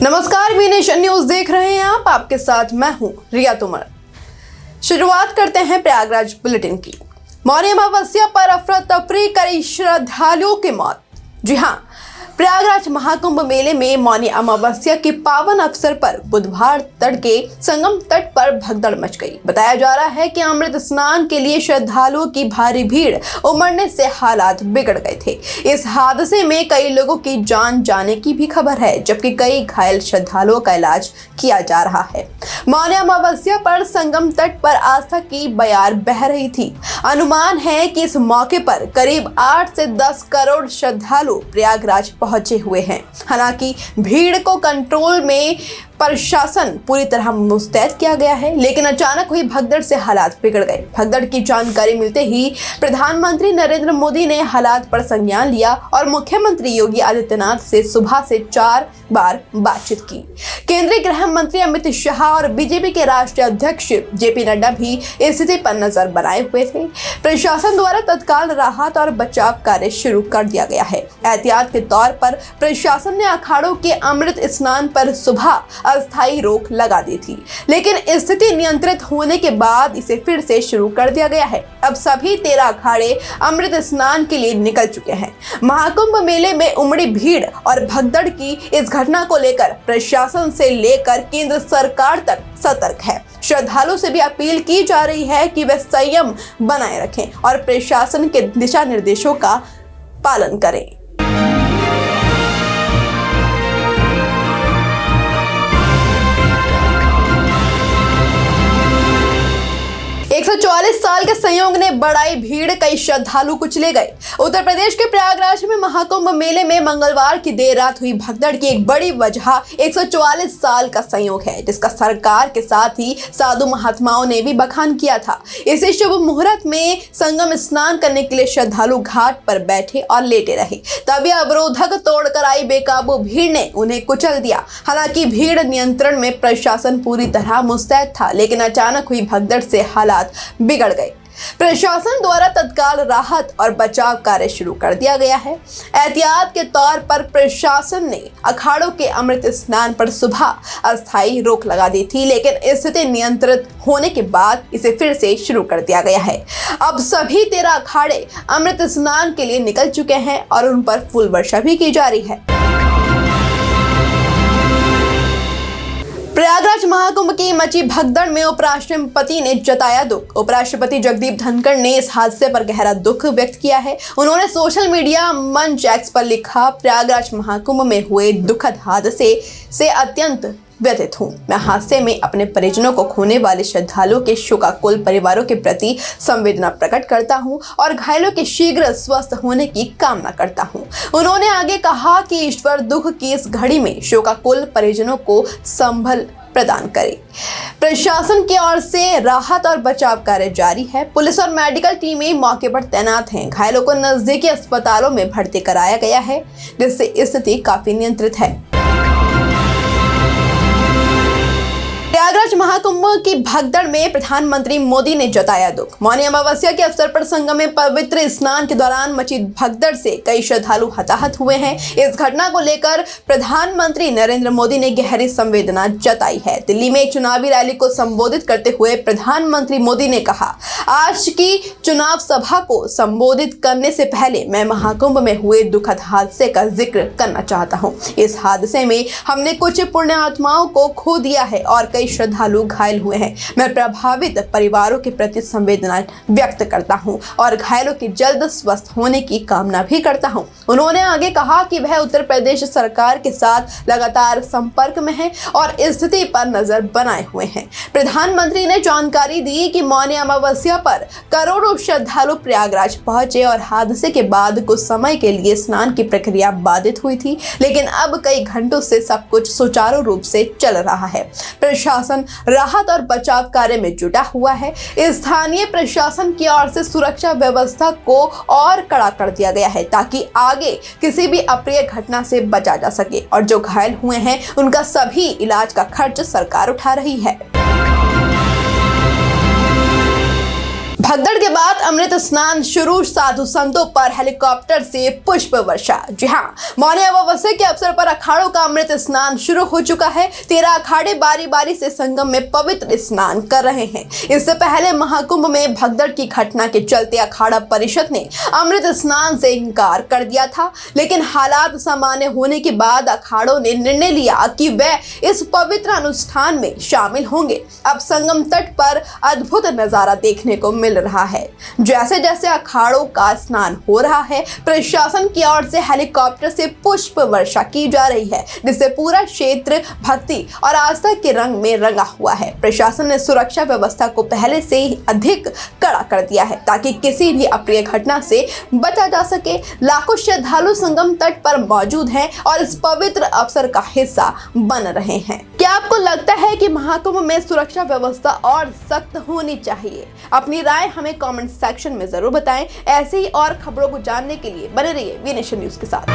नमस्कार, we nation news देख रहे हैं आप। आपके साथ मैं हूं रिया तोमर। शुरुआत करते हैं प्रयागराज बुलेटिन की। मौनी अमावस्या पर अफरा तफरी करी श्रद्धालुओं की मौत। जी हां, प्रयागराज महाकुंभ मेले में मौनी अमावस्या के पावन अवसर पर बुधवार तड़के संगम तट पर भगदड़ मच गई। बताया जा रहा है कि अमृत स्नान के लिए श्रद्धालुओं की भारी भीड़ उमड़ने से हालात बिगड़ गए थे। इस हादसे में कई लोगों की जान जाने की भी खबर है, जबकि कई घायल श्रद्धालुओं का इलाज किया जा रहा है। मौनी अमावस्या पर संगम तट पर आस्था की बयार बह रही थी। अनुमान है कि इस मौके पर करीब 8 से 10 करोड़ श्रद्धालु प्रयागराज पहुंचे हुए हैं। हालांकि भीड़ को कंट्रोल में प्रशासन पूरी तरह मुस्तैद किया गया है, लेकिन अचानक हुई भगदड़ से हालात बिगड़ गए। भगदड़ की जानकारी मिलते ही प्रधानमंत्री नरेंद्र मोदी ने हालात पर संज्ञान लिया और मुख्यमंत्री योगी आदित्यनाथ से सुबह से 4 बार बातचीत की। केंद्रीय गृह मंत्री अमित शाह और बीजेपी के राष्ट्रीय अध्यक्ष जेपी नड्डा भी स्थिति पर नजर बनाए हुए थे। प्रशासन द्वारा तत्काल राहत और बचाव कार्य शुरू कर दिया गया है। एहतियात के तौर पर प्रशासन ने अखाड़ों के अमृत स्नान पर सुबह अस्थायी रोक लगा दी थी, लेकिन स्थिति नियंत्रित होने के बाद इसे फिर से शुरू कर दिया गया है। अब सभी 13 अखाड़े अमृत स्नान के लिए निकल चुके हैं। महाकुंभ मेले में उमड़ी भीड़ और भगदड़ की इस घटना को लेकर प्रशासन से लेकर केंद्र सरकार तक सतर्क है। श्रद्धालु से भी अपील की जा रही है कि वे संयम बनाए रखें और प्रशासन के दिशा निर्देशों का पालन करें। 144 साल के संयोग ने बढ़ाई भीड़, कई श्रद्धालु कुचले गए। उत्तर प्रदेश के प्रयागराज में महाकुंभ मेले में मंगलवार की देर रात हुई भगदड़ की एक बड़ी वजह 144 साल का संयोग है, जिसका सरकार के साथ ही साधु महात्माओं ने भी बखान किया था। इसी शुभ मुहूर्त में संगम स्नान करने के लिए श्रद्धालु घाट पर बैठे और लेटे रहे। तभी अवरोधक तोड़कर आई बेकाबू भीड़ ने उन्हें कुचल दिया। हालांकि भीड़ नियंत्रण में प्रशासन पूरी तरह मुस्तैद था, लेकिन अचानक हुई भगदड़ से हालात बिगड़ गए। प्रशासन द्वारा तत्काल राहत और बचाव कार्य शुरू कर दिया गया है। एहतियात के तौर पर प्रशासन ने अखाड़ों के अमृत स्नान पर सुबह अस्थायी रोक लगा दी थी, लेकिन स्थिति नियंत्रित होने के बाद इसे फिर से शुरू कर दिया गया है। अब सभी 13 अखाड़े अमृत स्नान के लिए निकल चुके हैं और उन पर फूल वर्षा भी की जा रही है। प्रयागराज महाकुंभ की मची भगदड़ में उपराष्ट्रपति ने जताया दुख। उपराष्ट्रपति जगदीप धनखड़ ने इस हादसे पर गहरा दुख व्यक्त किया है। उन्होंने सोशल मीडिया मंच एक्स पर लिखा, प्रयागराज महाकुंभ में हुए दुखद हादसे से अत्यंत व्यथित हूँ। मैं हादसे में अपने परिजनों को खोने वाले श्रद्धालुओं के शोकाकुल परिवारों के प्रति संवेदना प्रकट करता हूँ और घायलों के शीघ्र स्वस्थ होने की कामना करता हूँ। उन्होंने आगे कहा कि ईश्वर दुख की इस घड़ी में शोकाकुल परिजनों को संभल प्रदान करे। प्रशासन की ओर से राहत और बचाव कार्य जारी है। पुलिस और मेडिकल टीमें मौके पर तैनात हैं। घायलों को नजदीकी अस्पतालों में भर्ती कराया गया है, जिससे स्थिति काफी नियंत्रित है। प्रयागराज महाकुंभ की भगदड़ में प्रधानमंत्री मोदी ने जताया दुख। मौनी अमावस्या के अवसर पर संगम में पवित्र स्नान के दौरान मची भगदड़ से कई श्रद्धालु हताहत हुए हैं। इस घटना को लेकर प्रधानमंत्री नरेंद्र मोदी ने गहरी संवेदना जताई है। दिल्ली में एक चुनावी रैली को संबोधित करते हुए प्रधानमंत्री मोदी ने कहा, आज की चुनाव सभा को संबोधित करने से पहले मैं महाकुंभ में हुए दुखद हादसे का जिक्र करना चाहता हूँ। इस हादसे में हमने कुछ पुण्य आत्माओं को खो दिया है और कई श्रद्धालु घायल हुए हैं। मैं प्रभावित परिवारों के प्रति संवेदना व्यक्त करता हूं और घायलों के जल्द स्वस्थ होने की कामना भी करता हूं। उन्होंने आगे कहा कि वह उत्तर प्रदेश सरकार के साथ लगातार संपर्क में है और स्थिति पर नजर बनाए हुए हैं। प्रधानमंत्री ने जानकारी दी कि मौनी अमावस्या पर करोड़ों श्रद्धालु प्रयागराज पहुंचे और हादसे के बाद कुछ समय के लिए स्नान की प्रक्रिया बाधित हुई थी, लेकिन अब कई घंटों से सब कुछ सुचारू रूप से चल रहा है। प्रशासन राहत और बचाव कार्य में जुटा हुआ है। स्थानीय प्रशासन की ओर से सुरक्षा व्यवस्था को और कड़ा कर दिया गया है, ताकि आगे किसी भी अप्रिय घटना से बचा जा सके और जो घायल हुए हैं उनका सभी इलाज का खर्च सरकार उठा रही है। भगदड़ के बाद अमृत स्नान शुरू, साधु संतों पर हेलीकॉप्टर से पुष्प वर्षा। जी हाँ, मौनी अमावस्या के अवसर पर अखाड़ों का अमृत स्नान शुरू हो चुका है। 13 अखाड़े बारी बारी से संगम में पवित्र स्नान कर रहे हैं। इससे पहले महाकुंभ में भगदड़ की घटना के चलते अखाड़ा परिषद ने अमृत स्नान से इनकार कर दिया था, लेकिन हालात सामान्य होने के बाद अखाड़ों ने निर्णय लिया कि वे इस पवित्र अनुष्ठान में शामिल होंगे। अब संगम तट पर अद्भुत नजारा देखने को मिल रहा है। जैसे जैसे अखाड़ों का स्नान हो रहा है, प्रशासन की ओर से हेलीकॉप्टर से पुष्प वर्षा की जा रही है, जिससे पूरा क्षेत्र भक्ति और आस्था के रंग में रंगा हुआ है। प्रशासन ने सुरक्षा व्यवस्था को पहले से ही अधिक कड़ा कर दिया है, ताकि किसी भी अप्रिय घटना से बचा जा सके। लाखों श्रद्धालु संगम तट पर मौजूद हैं और इस पवित्र अवसर का हिस्सा बन रहे हैं। क्या आपको लगता है कि महाकुंभ में सुरक्षा व्यवस्था और सख्त होनी चाहिए? अपनी राय हमें कमेंट सेक्शन में जरूर बताएं। ऐसे ही और खबरों को जानने के लिए बने रहिए वी नेशन न्यूज के साथ।